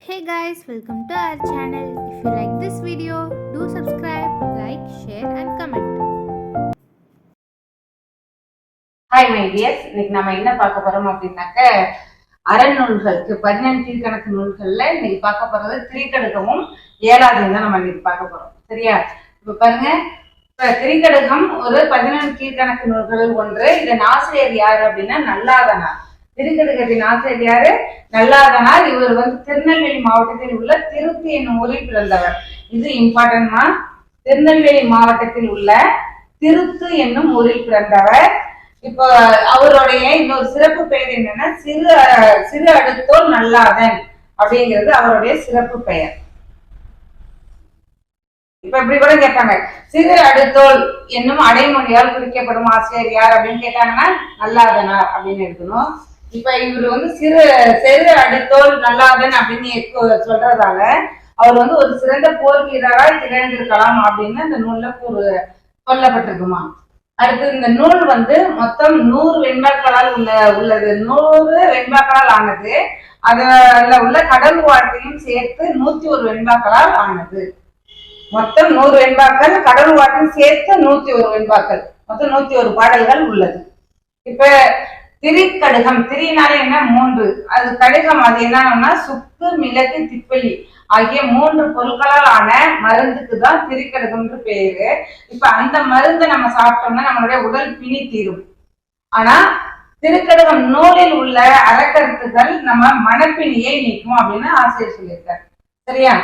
Hey guys, welcome to our channel. If you like this video, do subscribe, like, share and comment. Hi my tears, இன்னைக்கு நம்ம என்ன பார்க்க போறோம் அப்படின்னாக்க அறநூல்களுக்கு 14 கீழ்கணக்கு நூல்கள்ல இன்னைக்கு பார்க்க போறது திரிகடுகமும் ஏழாவதையும் தான் நம்ம இன்னைக்கு பார்க்க போறோம். சரியா? இப்ப பாருங்க, திரிகடுகம் ஒரு 14 கீழ்கணக்கு நூல்கள் ஒன்று. இதன் ஆசிரியர் யாரு அப்படின்னா நல்லாதனார். திரிகடுகத்தின் ஆசிரியர் யாரு? நல்லாதனார். இவர் திருநெல்வேலி மாவட்டத்தில் உள்ள திருத்தி என்னும் ஊரில் பிறந்தவர். இது இம்பார்ட்டன்ட்மா. திருநெல்வேலி மாவட்டத்தில் உள்ள திருத்து என்னும் ஊரில் பிறந்தவர். இப்போ அவருடைய இன்னொரு சிறப்பு பெயர் என்னன்னா சிறு அடுத்தோல் நல்லாதன் அப்படிங்கிறது அவருடைய சிறப்பு பெயர். இப்ப இப்படி கூட கேட்பாங்க, சிறு அடுத்தோல் என்னும் அடைமொழியால் குறிக்கப்படும் ஆசிரியர் யார் அப்படின்னு கேட்டாங்கன்னா நல்லாதனார் அப்படின்னு எடுக்கணும். இப்ப இவர் சிறு அடுத்தோல் நல்லாதன் அப்படின்னு சொல்றதால அவர் ஒரு சிறந்த போர் வீரரால் திகழ்ந்திருக்கலாம் அப்படின்னு அந்த நூல்ல சொல்லப்பட்டிருக்குமா. அடுத்து இந்த நூல் மொத்தம் 100 வெண்பாக்களால் உள்ளது. 100 வெண்பாக்களால் ஆனது. அதுல உள்ள கடல் வார்த்தையும் சேர்த்து 101 வெண்பாக்களால் ஆனது. மொத்தம் 100 வெண்பாக்கள், கடல் வார்த்தையும் சேர்த்து 101 வெண்பாக்கள், மொத்தம் 101 பாடல்கள் உள்ளது. இப்ப திரிகடுகம், திரினாலே என்ன? 3. அது கடுகம், அது என்னன்னா சுக்கு, மிளகு, திப்பலி ஆகிய 3 பொருட்களால் ஆன மருந்துக்கு தான் திரிகடுகம்னு பேரு. இப்ப அந்த மருந்தை நம்ம சாப்பிட்டோம்னா நம்மளுடைய உடல் பிணி தீரும். ஆனா திரிகடுகம் நூலில் உள்ள அறக்கருத்துகள் நம்ம மனப்பிணியை நீக்கும் அப்படின்னு ஆசிரியர் சொல்லியிருக்காரு. சரியா?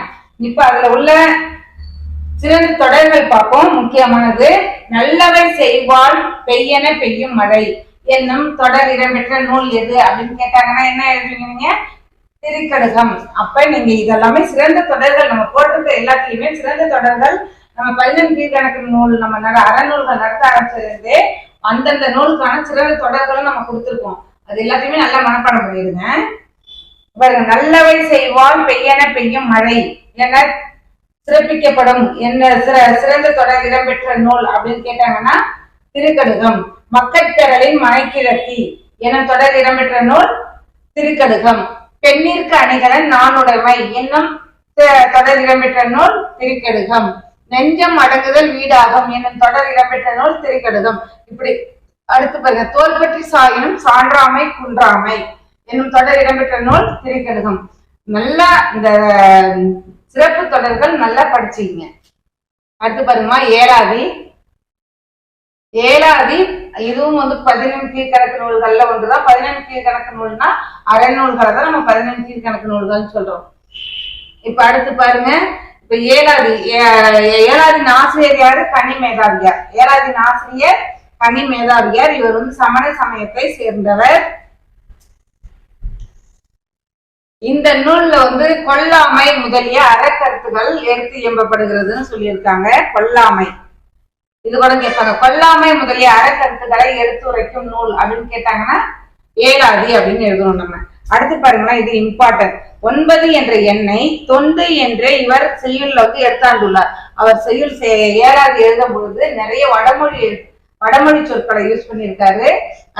இப்ப அதுல உள்ள சிறந்த தொடர்கள் பார்ப்போம். முக்கியமானது நல்லவை செய்வாள் பெய்யென பெய்யும் மழை என்னும் தொடர் இடம்பெற்ற நூல் எது அப்படின்னு கேட்டாங்கன்னா என்ன எழுதுவீங்க? திரிகடுகம். அப்ப நீங்க இதெல்லாமே சிறந்த தொடர்கள். நம்ம போட்டிருக்க எல்லாத்துலயுமே சிறந்த தொடர்கள். நம்ம 14 கீழ்கணக்கு நூல் நம்ம அறநூல்கள் நடத்த ஆரம்பிச்சதே அந்தந்த நூலுக்கான சிறந்த தொடர்களும் நம்ம கொடுத்துருக்கோம். அது எல்லாத்தையுமே நல்லா மனப்பாடம் பண்ணிடுங்க. பாருங்க, நல்லவை செய்வாள் பெய்யென பெய்யும் மழை என சிறப்பிக்கப்படும் என்ன சிறந்த தொடர் இடம்பெற்ற நூல் அப்படின்னு கேட்டாங்கன்னா திரிகடுகம். மக்கட்கரலின் மனைக்கிழத்தி என தொடர் இடம்பெற்ற நூல் திரிகடுகம். பெண்ணிற்கு அணிகலன் நானுடைமை என்னும் தொடர் இடம்பெற்ற நூல் திரிகடுகம். நெஞ்சம் அடங்குதல் வீடாகும் என்னும் தொடர் இடம்பெற்ற நூல் திரிகடுகம். இப்படி அடுத்து பாருங்க, தோல் பற்றி சாயினும் சான்றாமை குன்றாமை என்னும் தொடர் இடம்பெற்ற நூல் திரிகடுகம். நல்லா இந்த சிறப்பு தொடர்கள் நல்லா படிச்சுங்க. அடுத்து பாருங்கம்மா, ஏழாதி. ஏழாதி இதுவும் 14 கீழ்கணக்கு நூல்கள்ல ஒன்றுதான். 14 கீழ்கணக்கு நூல்னா அறநூல்களை தான் நம்ம 14 கீழ்கணக்கு நூல்கள் சொல்றோம். இப்ப அடுத்து பாருங்க, இப்ப ஏழாதின் ஆசிரியர் யாரு? கனி மேதாவியார். ஏழாதின் ஆசிரியர் கனி மேதாவியார். இவர் சமண சமயத்தை சேர்ந்தவர். இந்த நூல்ல கொல்லாமை முதலிய அறக்கருத்துகள் எடுத்து இயம்பப்படுகிறதுன்னு சொல்லியிருக்காங்க. கொல்லாமை இது கூட கேட்பாங்க, கொல்லாமை முதலிய அறக்கருத்துக்களை எடுத்துரைக்கும் நூல் அப்படின்னு கேட்டாங்கன்னா ஏழாதி அப்படின்னு எழுதணும் நம்ம. அடுத்து பாருங்கன்னா, இது இம்பார்ட்டன்ட். 9 என்ற எண்ணை தொண்டு என்று இவர் செய்யுள்ல எடுத்தாண்டுள்ளார். அவர் செய்யுள் ஏழாதி எழுதும் பொழுது நிறைய வடமொழி சொற்களை யூஸ் பண்ணியிருக்காரு.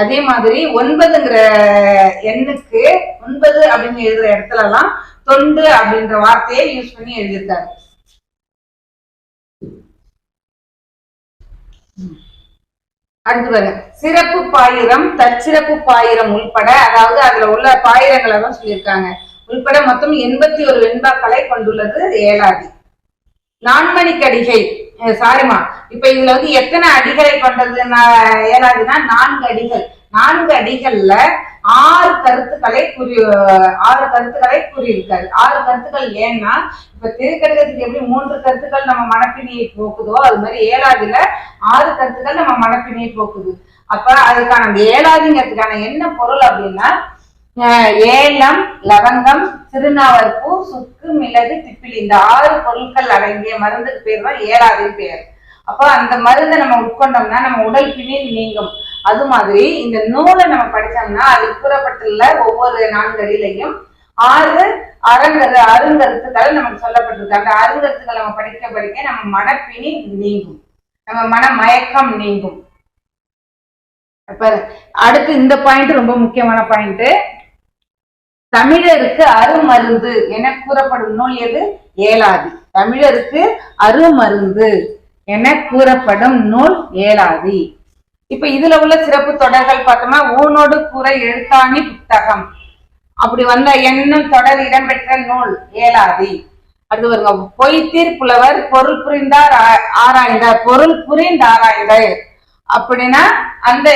அதே மாதிரி 9ங்கிற எண்ணுக்கு 9 அப்படின்னு எழுதுற இடத்துல எல்லாம் தொண்டு அப்படின்ற வார்த்தையை யூஸ் பண்ணி எழுதியிருக்காரு. அடுத்து பாருங்க, சிறப்பு பாயிரம் தற்சிறப்பு பாயிரம் உள்பட, அதாவது அதுல உள்ள பாயிரங்களை தான் சொல்லியிருக்காங்க, உள்பட மொத்தம் 81 வெண்பாக்களை கொண்டுள்ளது ஏழாதி. நான்மணிக்கடிகை, சாரிமா, இப்ப இதுல எத்தனை அடிகளை கொண்டது ஏழாதினா 4 அடிகள். 4 அடிகள்ல 6 கருத்துக்களை கூறியிருக்காரு. 6 கருத்துக்கள். ஏன்னா இப்ப திரிகடுகத்துக்கு எப்படி 3 கருத்துக்கள் நம்ம மனப்பிணியை போக்குதோ, அது மாதிரி ஏழாதில 6 கருத்துக்கள் நம்ம மனப்பிணியை போக்குது. அப்ப அதுக்கான அந்த ஏழாதிங்கிறதுக்கான என்ன பொருள் அப்படின்னா, ஏலம், லவங்கம், திருநாவற்பூ, சுக்கு, மிளகு, திப்பிலி இந்த 6 பொருட்கள் அடங்கிய மருந்துக்கு பேர் தான் ஏழாதின் பேர். அப்போ அந்த மருந்தை நம்ம உட்கொண்டோம்னா நம்ம உடல் பிணி நீங்கும். அது மாதிரி இந்த நூலை நம்ம படிச்சோம்னா அது கூறப்பட்டுள்ள ஒவ்வொரு 4 அடியிலையும் 6 அருங்கருத்துக்கள் நமக்கு சொல்லப்பட்டிருக்கு. அந்த அருங்கருத்துக்கள் நம்ம படிக்க நம்ம மனப்பிணி நீங்கும், நம்ம மன மயக்கம் நீங்கும். அப்ப அடுத்து இந்த பாயிண்ட் ரொம்ப முக்கியமான பாயிண்ட். தமிழருக்கு அருமருந்து என கூறப்படும் நூல் எது? ஏலாதி. தமிழருக்கு அருமருந்து என கூறப்படும் நூல் ஏலாதி. இப்ப இதுல உள்ள சிறப்பு தொடர்கள் பார்த்தோம்னா ஊனோடு கூற எழுத்தாணி புத்தகம் அப்படி வந்த எண்ணும் தொடர் இடம்பெற்ற நூல் ஏலாதி. அடுத்து வருங்க, பொய்த்தீர் புலவர் பொருள் புரிந்தார் ஆராய்ந்தார். பொருள் புரிந்தாராய்ந்தார் அப்படின்னா அந்த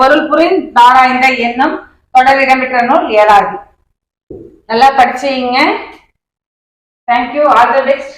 பொருள் புரிந்தாராய்ந்த எண்ணம் தொடர் இடம்பெற்ற நூல் ஏலாதி. நல்லா படிச்சீங்க. தேங்க்யூ. All the best.